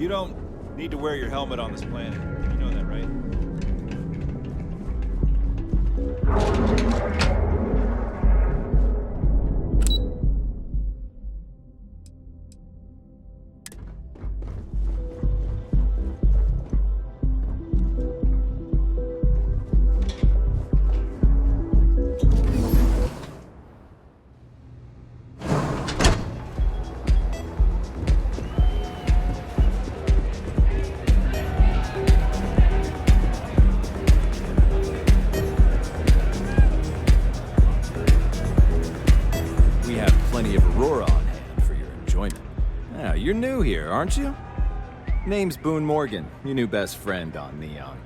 You don't need to wear your helmet on this planet. You know that, right? You're new here, aren't you? Name's Boone Morgan, your new best friend on Neon.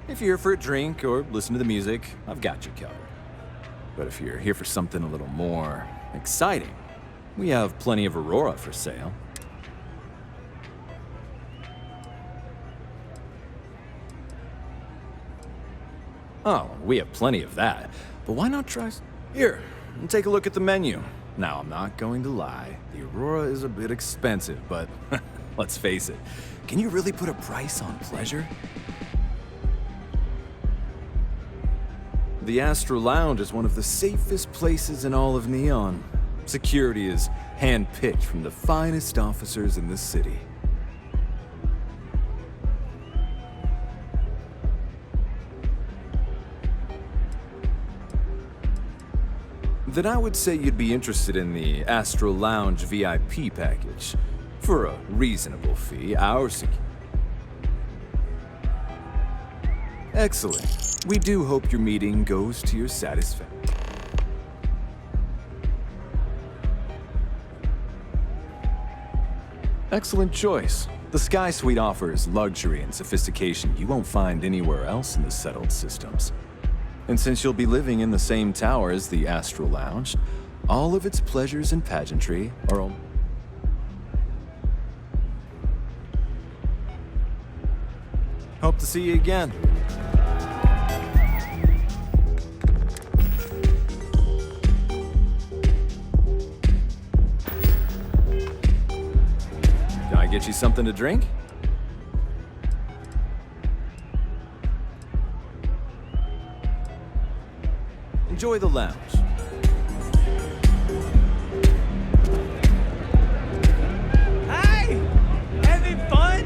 If you're here for a drink or listen to the music, I've got you covered. But if you're here for something a little more exciting, we have plenty of Aurora for sale. Oh, we have plenty of that. But why not try... Here, and take a look at the menu. Now, I'm not going to lie. The Aurora is a bit expensive, but let's face it. Can you really put a price on pleasure? The Astro Lounge is one of the safest places in all of Neon. Security is hand-picked from the finest officers in the city. Then I would say you'd be interested in the Astro Lounge VIP package. For a reasonable fee, Excellent. We do hope your meeting goes to your satisfaction. Excellent choice. The Sky Suite offers luxury and sophistication you won't find anywhere else in the settled systems. And since you'll be living in the same tower as the Astro Lounge, all of its pleasures and pageantry are all... Hope to see you again. Can I get you something to drink? Enjoy the lounge. Hey! Having fun?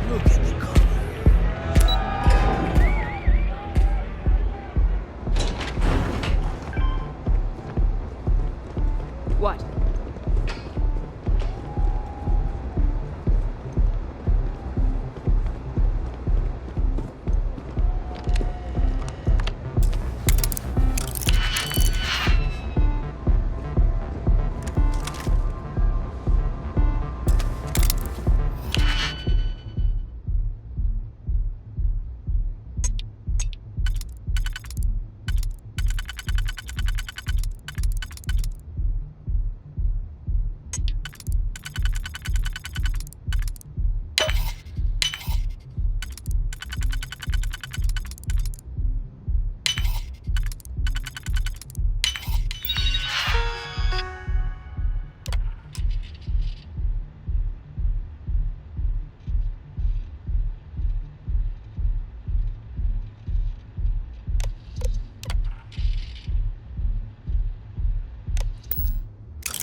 Look at the color. What?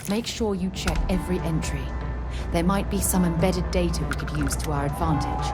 Make sure you check every entry. There might be some embedded data we could use to our advantage.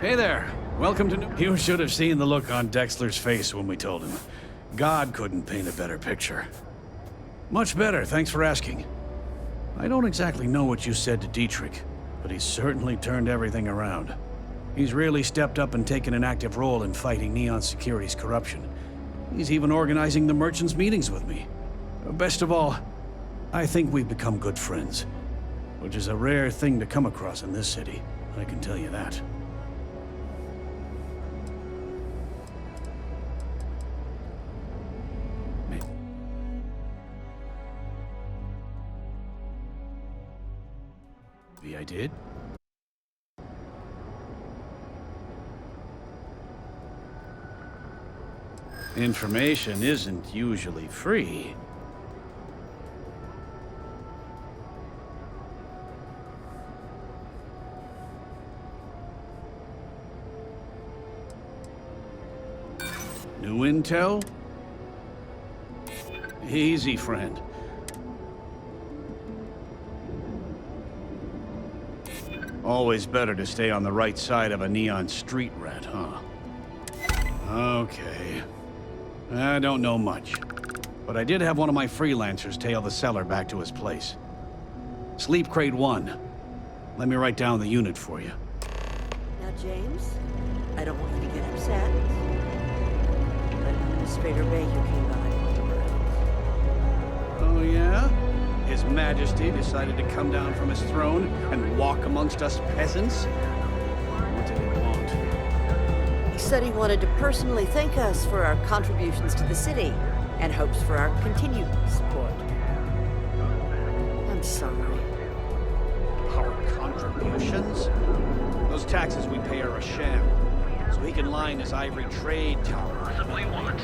Hey there. Welcome to New... You should have seen the look on Dexter's face when we told him. God couldn't paint a better picture. Much better, thanks for asking. I don't exactly know what you said to Dietrich, but he's certainly turned everything around. He's really stepped up and taken an active role in fighting Neon Security's corruption. He's even organizing the merchants' meetings with me. Best of all, I think we've become good friends, which is a rare thing to come across in this city, I can tell you that. Maybe I did? Information isn't usually free. New intel? Easy, friend. Always better to stay on the right side of a neon street rat, huh? Okay. I don't know much, but I did have one of my freelancers tail the seller back to his place. Sleep Crate 1. Let me write down the unit for you. Now, James, I don't want you to get upset, but Administrator Bayou came by when you were out. Oh, yeah? His Majesty decided to come down from his throne and walk amongst us peasants? What did he want? He said he wanted to personally thank us for our contributions to the city and hopes for our continued support. I'm sorry. Our contributions? Those taxes we pay are a sham, so he can line his ivory trade tower. Possibly what?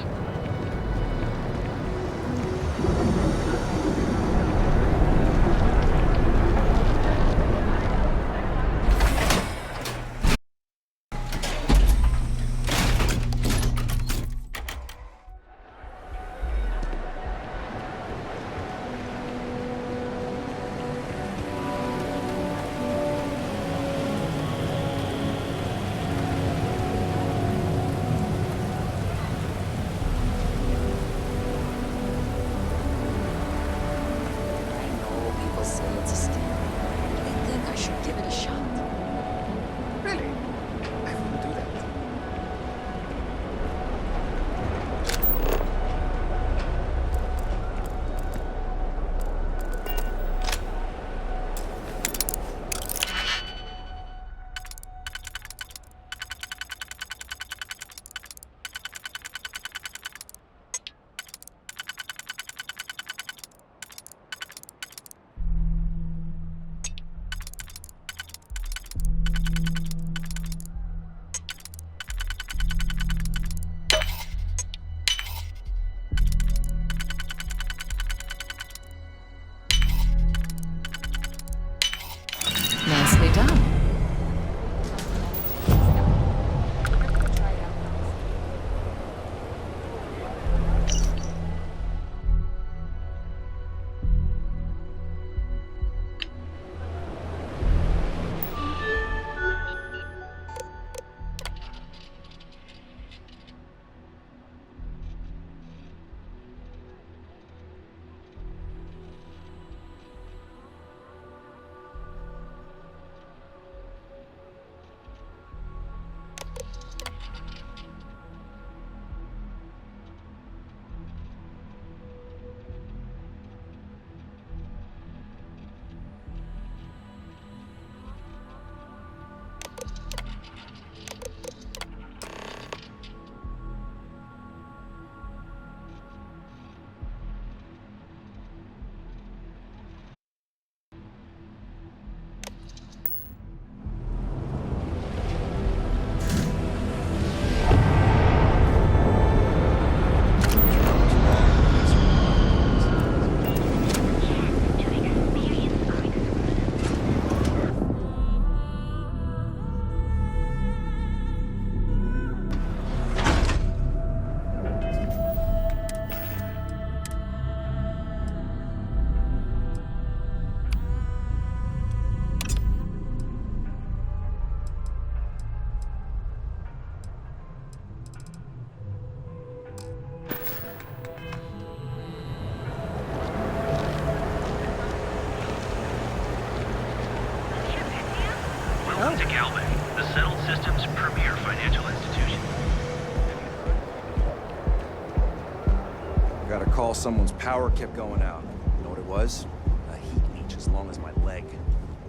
someone's power kept going out. You know what it was? A heat leech as long as my leg.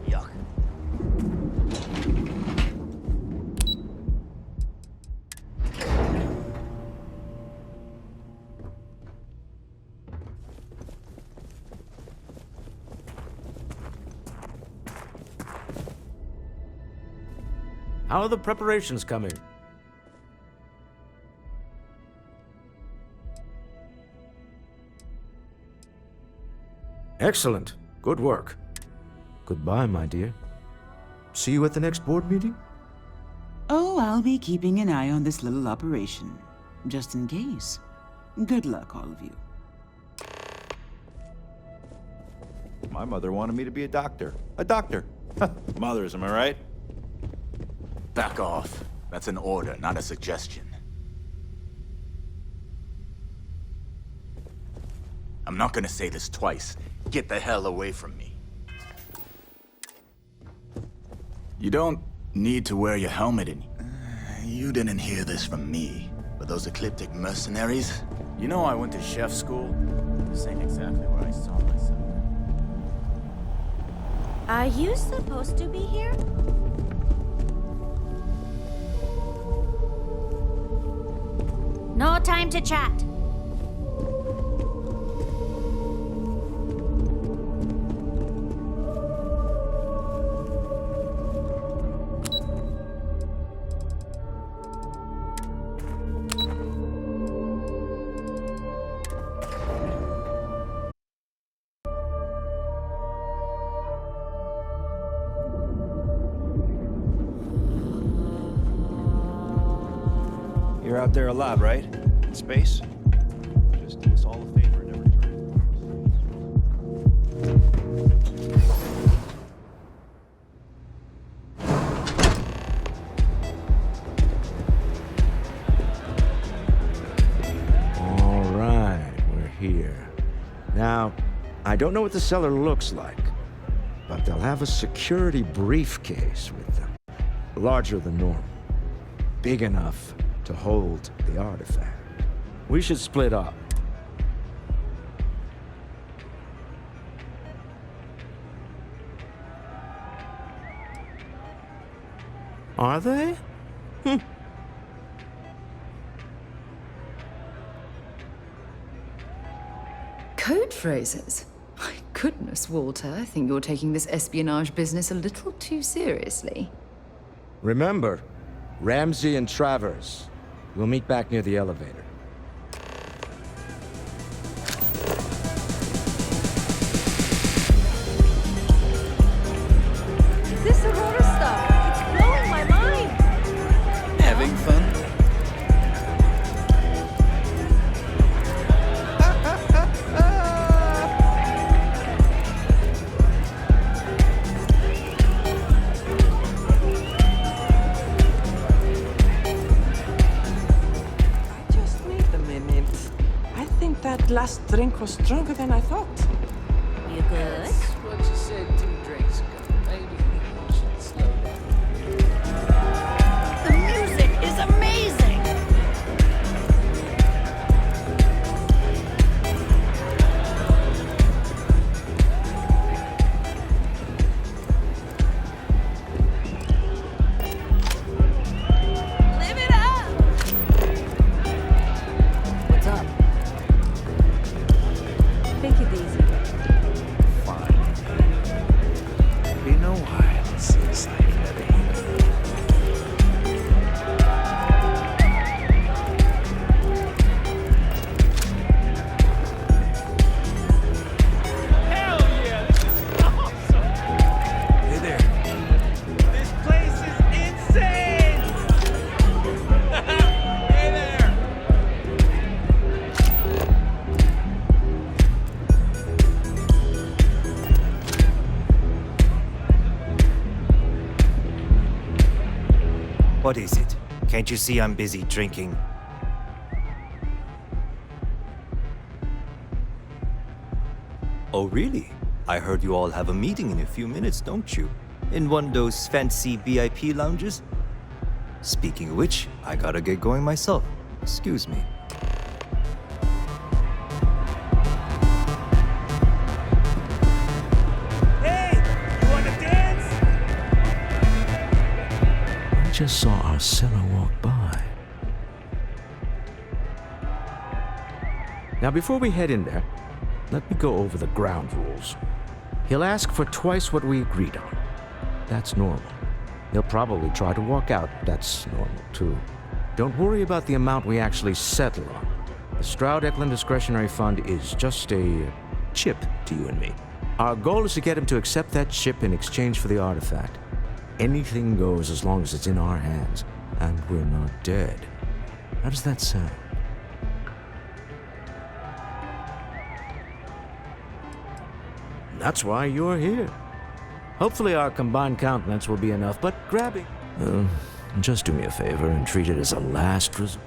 Yuck. How are the preparations coming? Excellent. Good work. Goodbye, my dear. See you at the next board meeting? Oh, I'll be keeping an eye on this little operation, just in case. Good luck, all of you. My mother wanted me to be a doctor. A doctor. Mothers, am I right? Back off. That's an order, not a suggestion. I'm not gonna say this twice. Get the hell away from me. You don't need to wear your helmet in. You didn't hear this from me. But those ecliptic mercenaries? You know I went to chef school? This ain't exactly where I saw myself. Are you supposed to be here? No time to chat. You're out there alive, right? In space? Just do us all a favor and never return. All right, we're here. Now, I don't know what the cellar looks like, but they'll have a security briefcase with them. Larger than normal. Big enough to hold the artifact. We should split up. Are they? Code phrases? My goodness, Walter, I think you're taking this espionage business a little too seriously. Remember, Ramsey and Travers. We'll meet back near the elevator. This Aurora stuff, it's blowing my mind. Having fun? Just wait a minute. I think that last drink was stronger than I thought. You good? What you said 2 drinks ago. Maybe you should slow down. The music is amazing. Live it up. What's up? Take it easy. Fine. Been a while since I've had a Hell yeah, this is awesome! Hey there. This place is insane! Hey there! What is it? Can't you see I'm busy drinking? Oh, really? I heard you all have a meeting in a few minutes, don't you? In one of those fancy VIP lounges? Speaking of which, I gotta get going myself. Excuse me. just saw our seller walk by. Now, before we head in there, let me go over the ground rules. He'll ask for twice what we agreed on. That's normal. He'll probably try to walk out. That's normal, too. Don't worry about the amount we actually settle on. The Stroud-Eklund Discretionary Fund is just a chip to you and me. Our goal is to get him to accept that chip in exchange for the artifact. Anything goes as long as it's in our hands, and we're not dead. How does that sound? That's why you're here. Hopefully our combined countenance will be enough, but grabbing... just do me a favor and treat it as a last resort.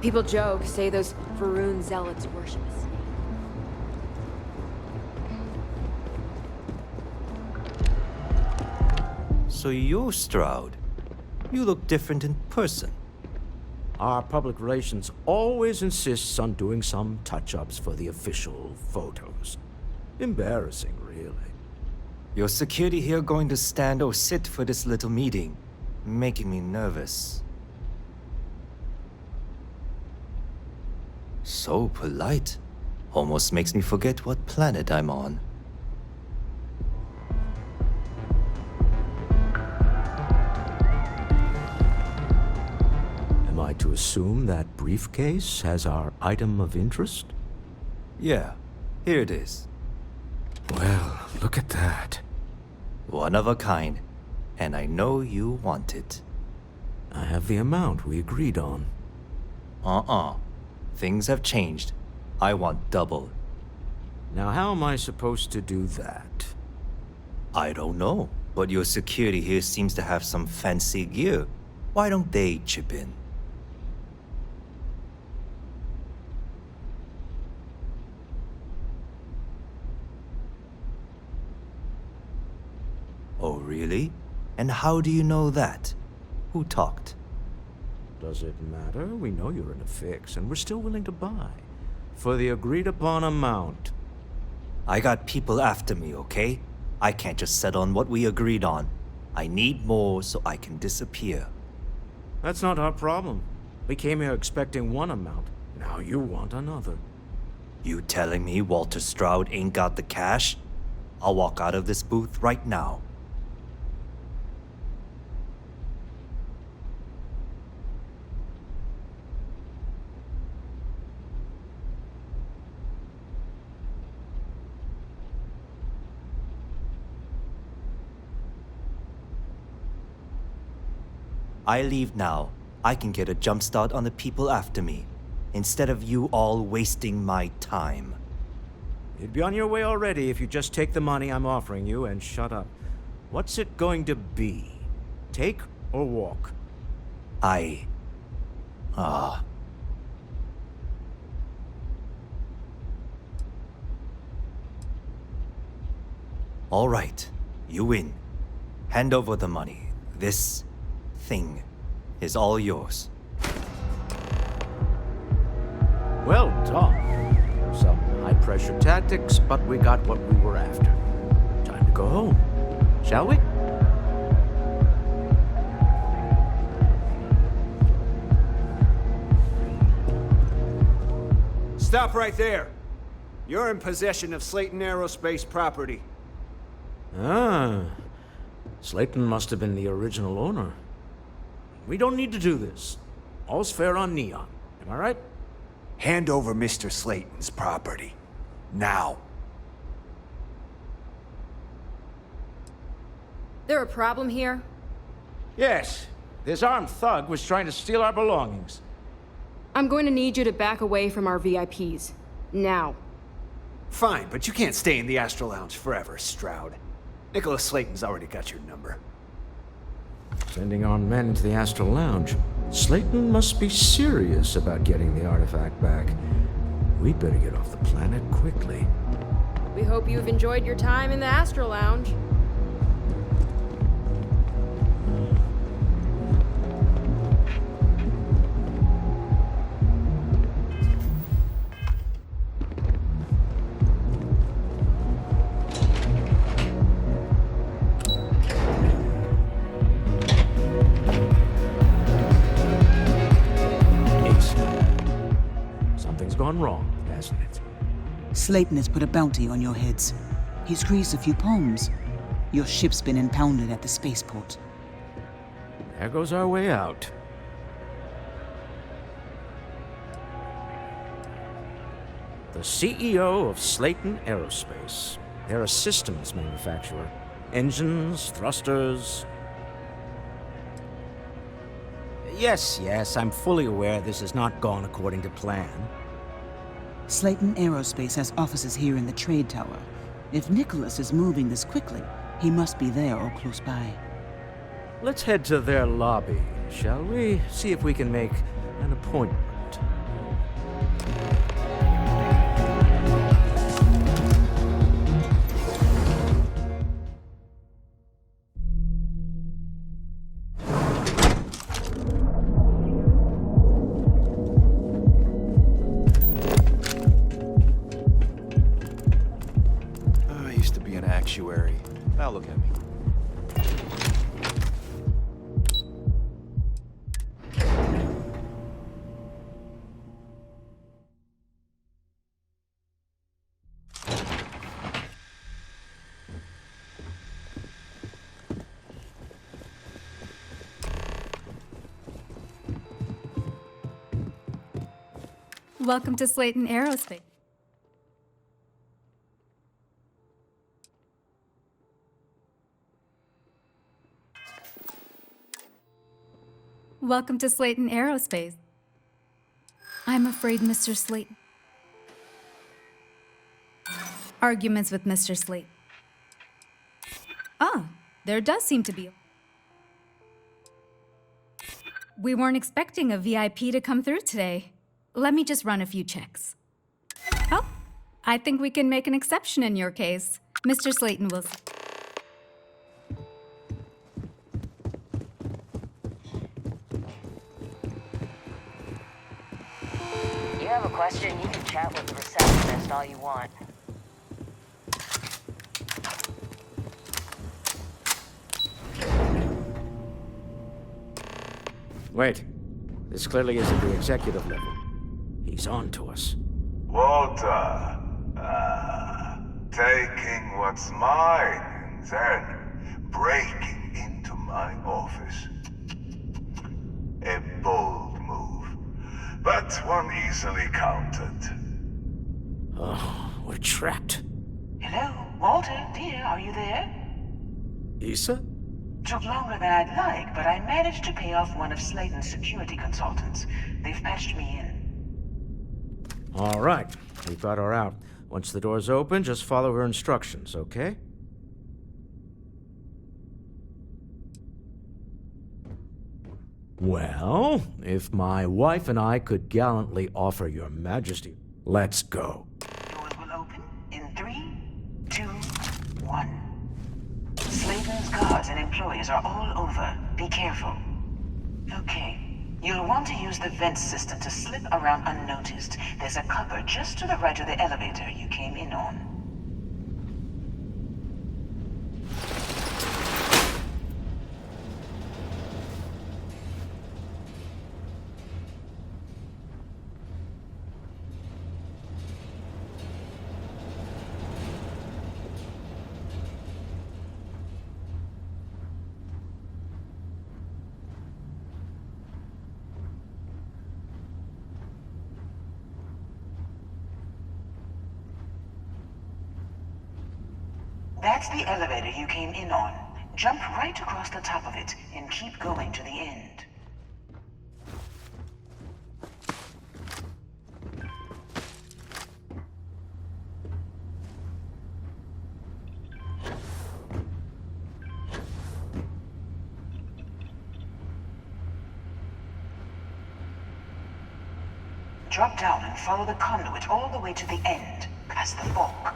People joke, say those Varun zealots worship us. So you're Stroud. You look different in person. Our public relations always insists on doing some touch-ups for the official photos. Embarrassing, really. Your security here going to stand or sit for this little meeting, making me nervous. So polite. Almost makes me forget what planet I'm on. Am I to assume that briefcase has our item of interest? Yeah, here it is. Well, look at that. One of a kind, and I know you want it. I have the amount we agreed on. Things have changed. I want double. Now, how am I supposed to do that? I don't know, but your security here seems to have some fancy gear. Why don't they chip in? Oh, really? And how do you know that? Who talked? Does it matter? We know you're in a fix, and we're still willing to buy. For the agreed-upon amount. I got people after me, okay? I can't just settle on what we agreed on. I need more so I can disappear. That's not our problem. We came here expecting one amount. Now you want another. You telling me Walter Stroud ain't got the cash? I'll walk out of this booth right now. I leave now. I can get a jump start on the people after me, instead of you all wasting my time. You'd be on your way already if you just take the money I'm offering you and shut up. What's it going to be? Take or walk? All right, you win. Hand over the money. This thing is all yours. Well done. Some high-pressure tactics, but we got what we were after. Time to go home, shall we? Stop right there. You're in possession of Slayton Aerospace property. Ah, Slayton must have been the original owner. We don't need to do this. All's fair on Neon. Am I right? Hand over Mr. Slayton's property. Now. There a problem here? Yes. This armed thug was trying to steal our belongings. I'm going to need you to back away from our VIPs. Now. Fine, but you can't stay in the Astro Lounge forever, Stroud. Nicholas Slayton's already got your number. Sending our men into the Astral Lounge. Slayton must be serious about getting the artifact back. We'd better get off the planet quickly. We hope you've enjoyed your time in the Astro Lounge. gone wrong, hasn't it? Slayton has put a bounty on your heads. He's greased a few palms. Your ship's been impounded at the spaceport. There goes our way out. The CEO of Slayton Aerospace. They're a systems manufacturer. Engines, thrusters. Yes, I'm fully aware this has not gone according to plan. Slayton Aerospace has offices here in the trade tower. If Nicholas is moving this quickly, he must be there or close by. Let's head to their lobby, shall we? See if we can make an appointment. I used to be an actuary. Now look at me. Welcome to Slayton Aerospace. Welcome to Slayton Aerospace. I'm afraid Mr. Slayton. Arguments with Mr. Slayton. Ah, there does seem to be. We weren't expecting a VIP to come through today. Let me just run a few checks. Oh, I think we can make an exception in your case. Mr. Slayton will... You have a question, you can chat with the receptionist all you want. Wait. This clearly isn't the executive level. He's on to us. Walter, taking what's mine, then breaking into my office. A bold move, but one easily countered. Oh, we're trapped. Hello, Walter, dear, are you there? Issa? Took longer than I'd like, but I managed to pay off one of Slayton's security consultants. They've patched me in. All right. We've got her out. Once the door's open, just follow her instructions, okay? Well, if my wife and I could gallantly offer your majesty, let's go. Doors will open in 3, 2, 1. Slayton's guards and employees are all over. Be careful. Okay. You'll want to use the vent system to slip around unnoticed. There's a cupboard just to the right of the elevator you came in on. That's the elevator you came in on. Jump right across the top of it and keep going to the end. Drop down and follow the conduit all the way to the end, past the fork.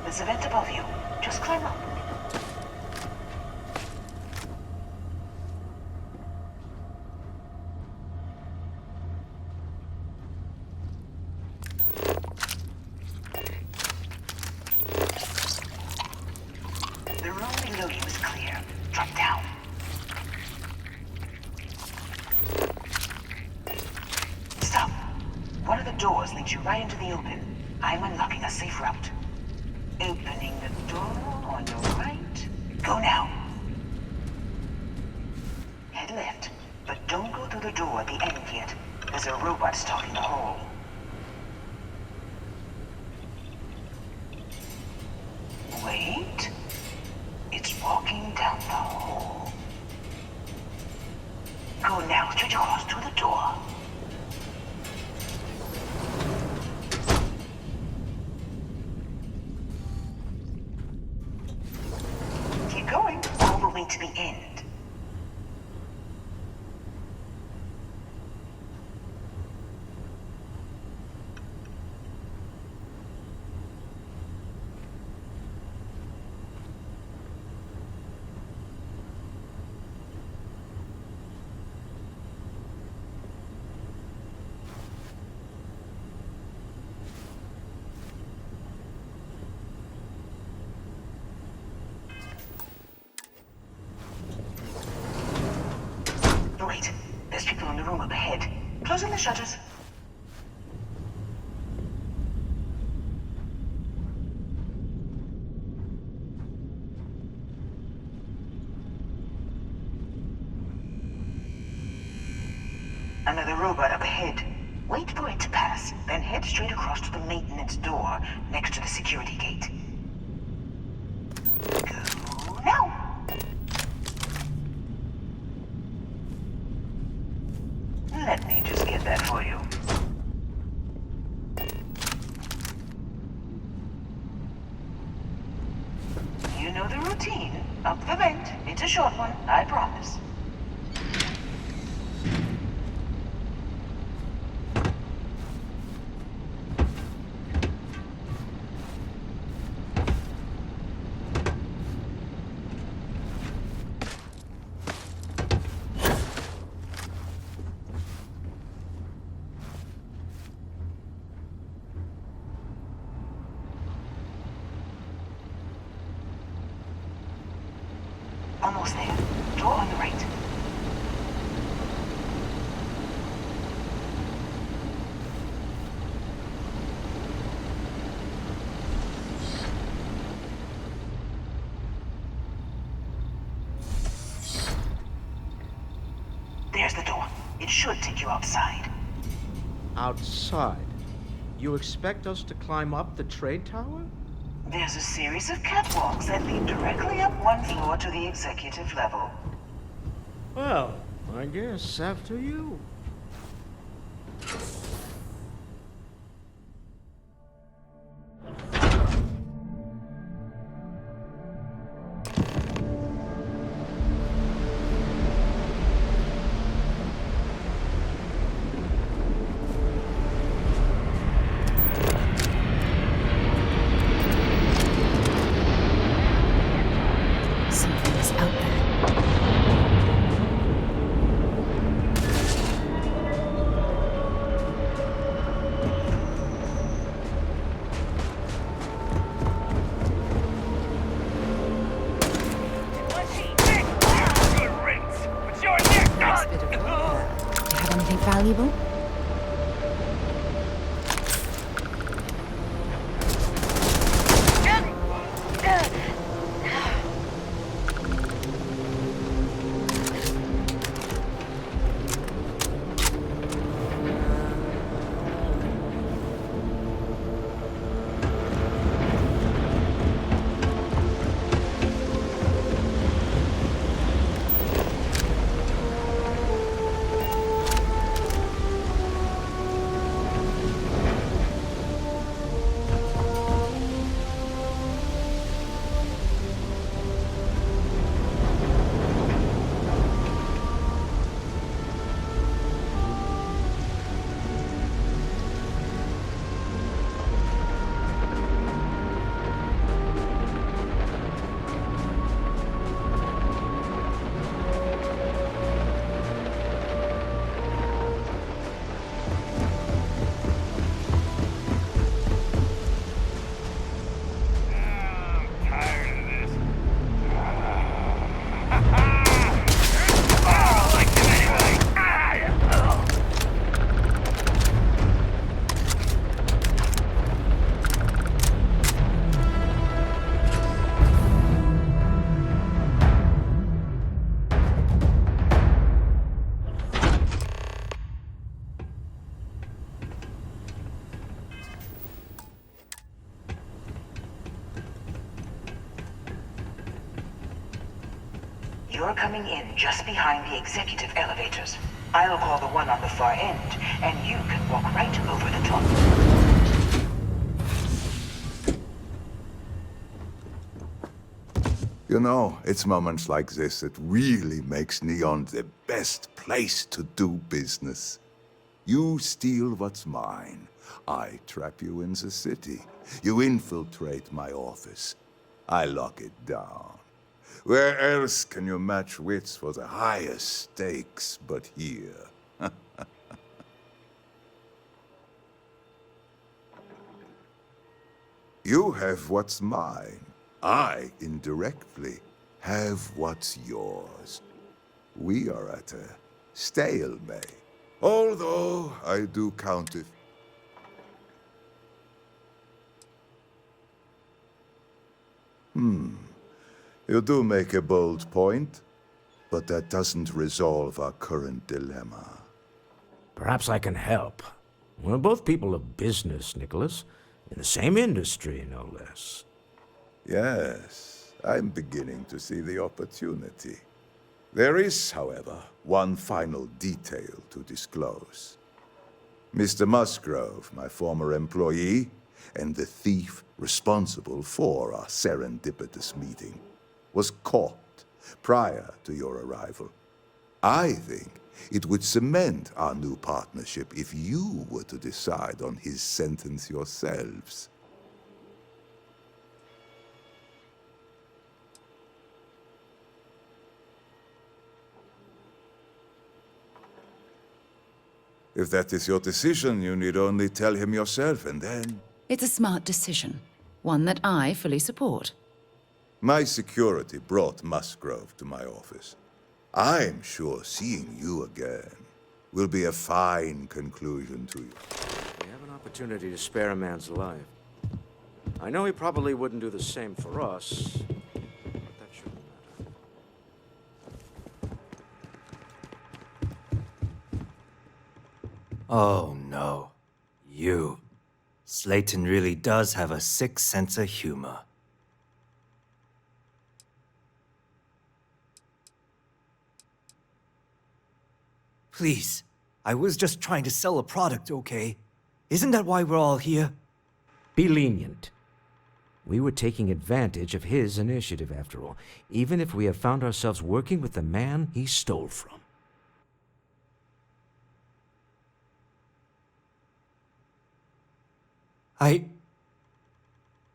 There's a vent above you. Just climb up. The room below you is clear. Drop down. Stop. One of the doors leads you right into the open. I'm unlocking a safe route. Opening the door on your right. Go now. Head left, but don't go through the door at the end yet. There's a robot stalking the hall. Wait. It's walking down the hall. Go now, straight across to the door. Keep going, all the way to the end. Wait, there's people in the room up ahead. Closing the shutters. Another robot up ahead. Wait for it to pass, then head straight across to the maintenance door next to the security gate. Go now! Let me just get that for you. You know the routine. Up the vent. It's a short one, I promise. Almost there. Door on the right. There's the door. It should take you outside. Outside? You expect us to climb up the trade tower? There's a series of catwalks that lead directly up one floor to the executive level. Well, I guess after you. Something's out there. Nice bit of work there. Do you have anything valuable? You're coming in just behind the executive elevators. I'll call the one on the far end, and you can walk right over the top. You know, it's moments like this that really makes Neon the best place to do business. You steal what's mine. I trap you in the city. You infiltrate my office. I lock it down. Where else can you match wits for the highest stakes but here? You have what's mine. I, indirectly, have what's yours. We are at a stalemate. Although I do count it. You do make a bold point, but that doesn't resolve our current dilemma. Perhaps I can help. We're both people of business, Nicholas. In the same industry, no less. Yes, I'm beginning to see the opportunity. There is, however, one final detail to disclose. Mr. Musgrove, my former employee, and the thief responsible for our serendipitous meeting, was caught prior to your arrival. I think it would cement our new partnership if you were to decide on his sentence yourselves. If that is your decision, you need only tell him yourself, and then... It's a smart decision, one that I fully support. My security brought Musgrove to my office. I'm sure seeing you again will be a fine conclusion to you. We have an opportunity to spare a man's life. I know he probably wouldn't do the same for us, but that shouldn't matter. Oh no. You. Slayton really does have a sick sense of humor. Please. I was just trying to sell a product, okay? Isn't that why we're all here? Be lenient. We were taking advantage of his initiative, after all, even if we have found ourselves working with the man he stole from.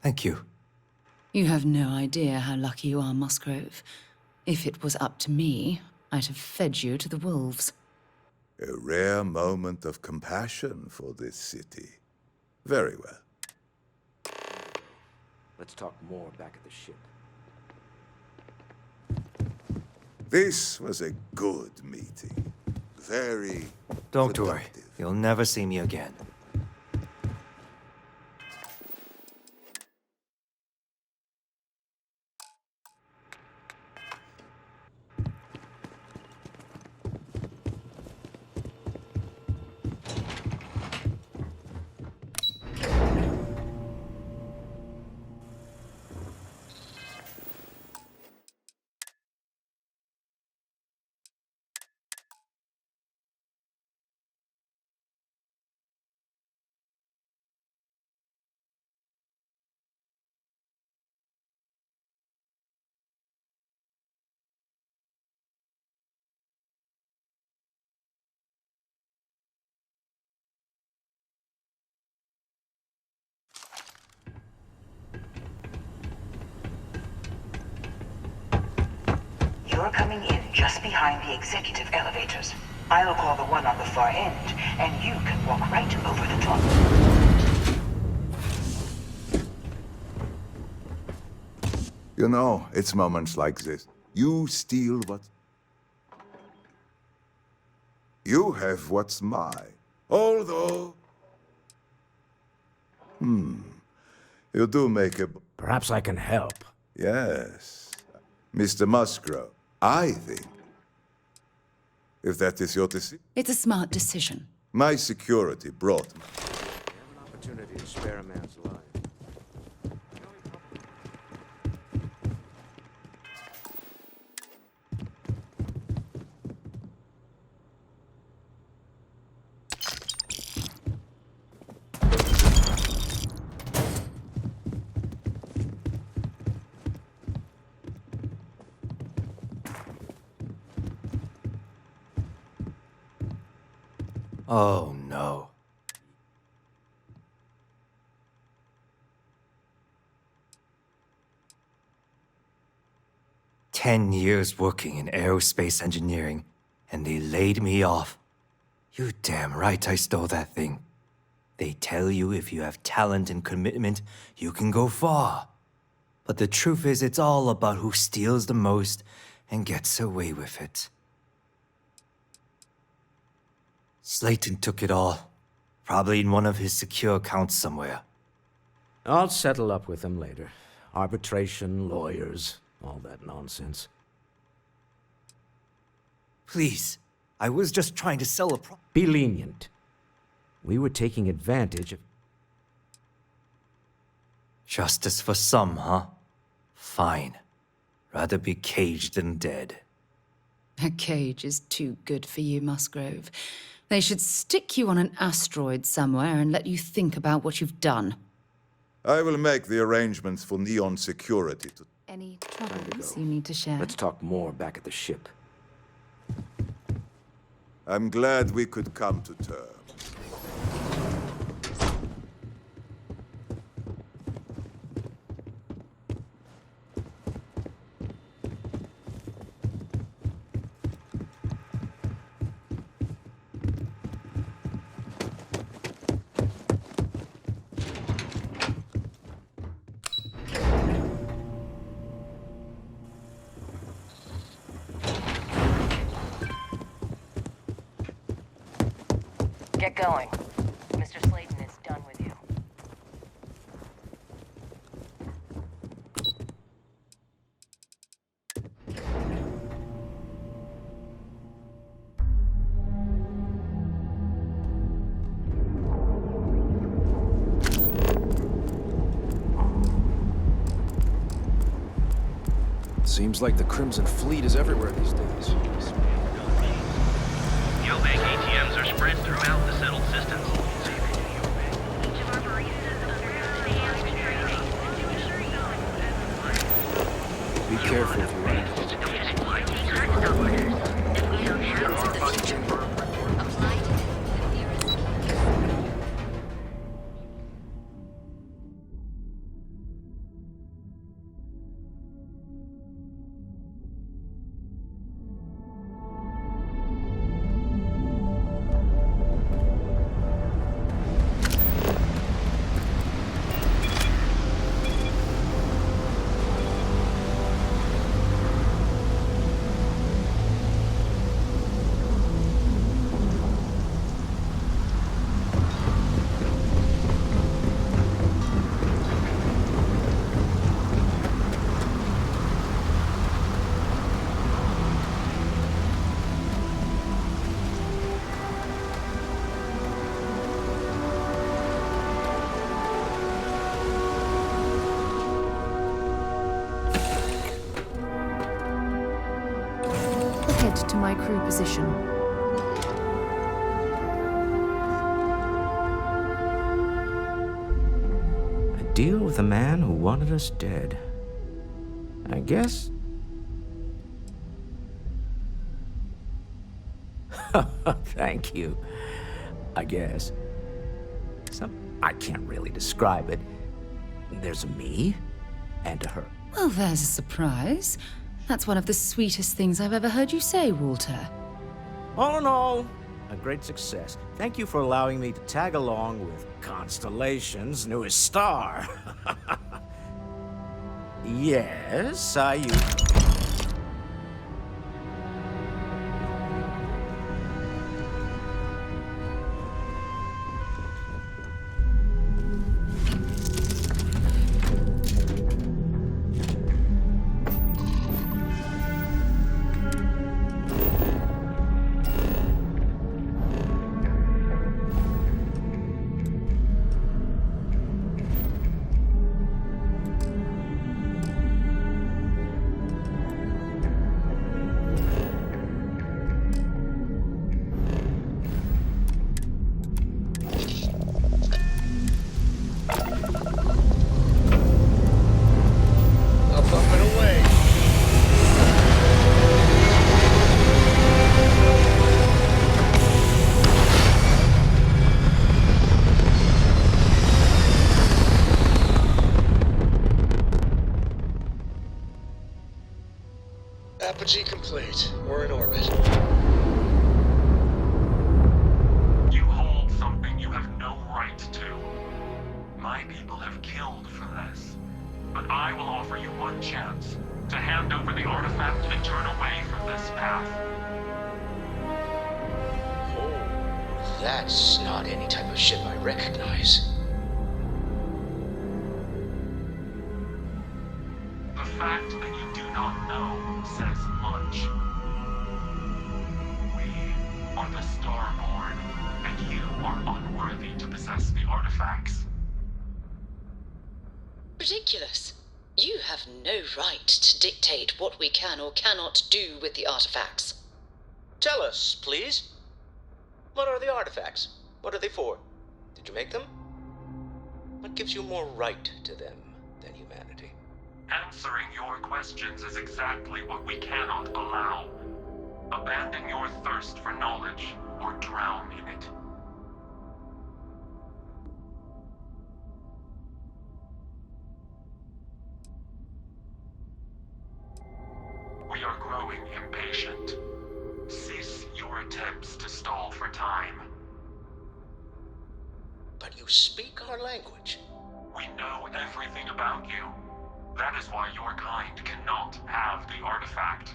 Thank you. You have no idea how lucky you are, Musgrove. If it was up to me, I'd have fed you to the wolves. A rare moment of compassion for this city. Very well. Let's talk more back at the ship. This was a good meeting. Very Don't worry. productive. You'll never see me again. You're coming in just behind the executive elevators. I'll call the one on the far end, and you can walk right over the top. You know, it's moments like this. You steal what... You have what's mine. Although... You do make a... Perhaps I can help. Yes. Mr. Musgrove, I think... If that is your decision... It's a smart decision. My security brought me. We have an opportunity to spare a man's life. Oh no. "10 years working in aerospace engineering, and they laid me off. You damn right I stole that thing. They tell you if you have talent and commitment, you can go far. But the truth is, it's all about who steals the most and gets away with it. Slayton took it all. Probably in one of his secure accounts somewhere. I'll settle up with him later. Arbitration, lawyers, all that nonsense. Please, I was just trying to sell a Be lenient. We were taking advantage of... Justice for some, huh? Fine. Rather be caged than dead. A cage is too good for you, Musgrove. They should stick you on an asteroid somewhere and let you think about what you've done. I will make the arrangements for Neon security to... Any troubles you need to share? Let's talk more back at the ship. I'm glad we could come to terms. Get going. Mr. Slayton is done with you. Seems like the Crimson Fleet is everywhere these days. Geobank ATMs are spread throughout the settled systems. Be careful if you run into those. Head to my crew position. A deal with a man who wanted us dead. I guess... Thank you. I guess. I can't really describe it. There's a me and a her. Well, there's a surprise. That's one of the sweetest things I've ever heard you say, Walter. All in all, a great success. Thank you for allowing me to tag along with Constellation's newest star. Yes, I use... Apogee complete. We're in orbit. You hold something you have no right to. My people have killed for this. But I will offer you one chance to hand over the artifact and turn away from this path. Oh, that's not any type of ship I recognize. The fact that you do not know says much. We are the Starborn, and you are unworthy to possess the artifacts. Ridiculous. You have no right to dictate what we can or cannot do with the artifacts. Tell us, please. What are the artifacts? What are they for? Did you make them? What gives you more right to them than humanity? Answering your questions is exactly what we cannot allow. Abandon your thirst for knowledge, or drown in it. We are growing impatient. Cease your attempts to stall for time. But you speak our language. We know everything about you. That is why your kind cannot have the artifact.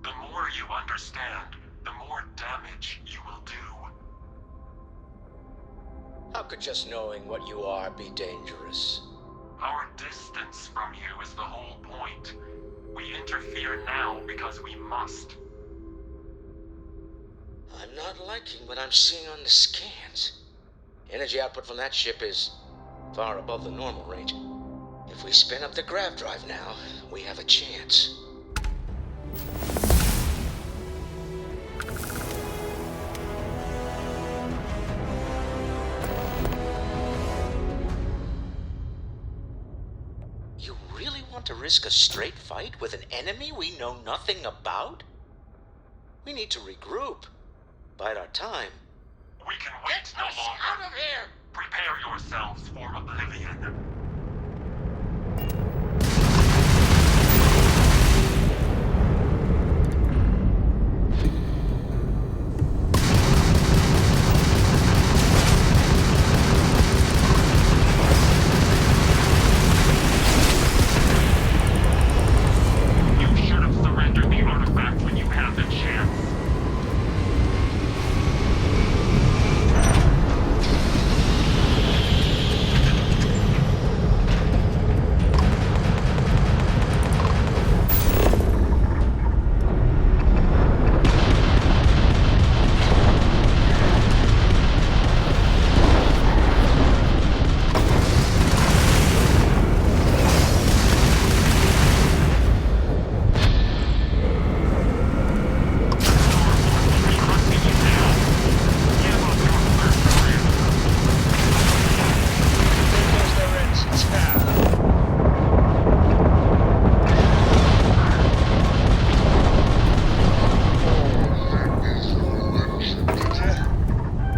The more you understand, the more damage you will do. How could just knowing what you are be dangerous? Our distance from you is the whole point. We interfere now because we must. I'm not liking what I'm seeing on the scans. Energy output from that ship is far above the normal range. If we spin up the grav drive now, we have a chance. You really want to risk a straight fight with an enemy we know nothing about? We need to regroup. Bide our time. We can wait no longer. Out of here! Prepare yourselves for oblivion. You should have surrendered the artifact when you had the chance.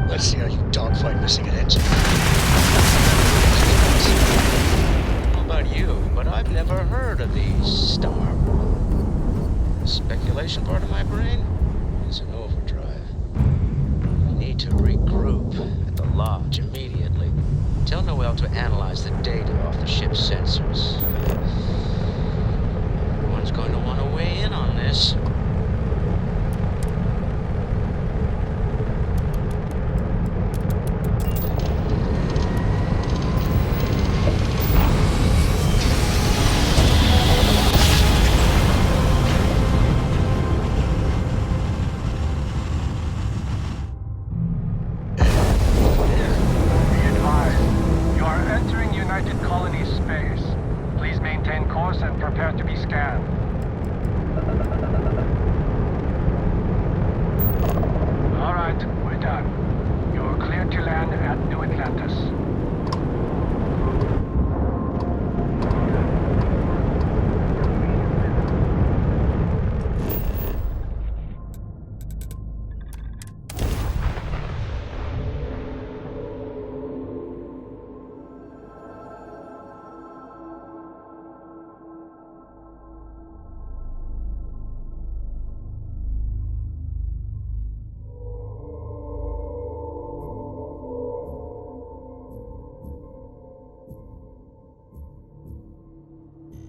Let's see how you dogfight missing an engine. I don't know about you, but I've never heard of these Starborn. The speculation part of my brain is in overdrive. We need to regroup at the lodge immediately. Tell Noel to analyze the data off the ship's sensors. Everyone's going to want to weigh in on this.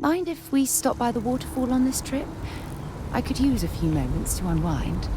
mind if we stop by the waterfall on this trip? I could use a few moments to unwind.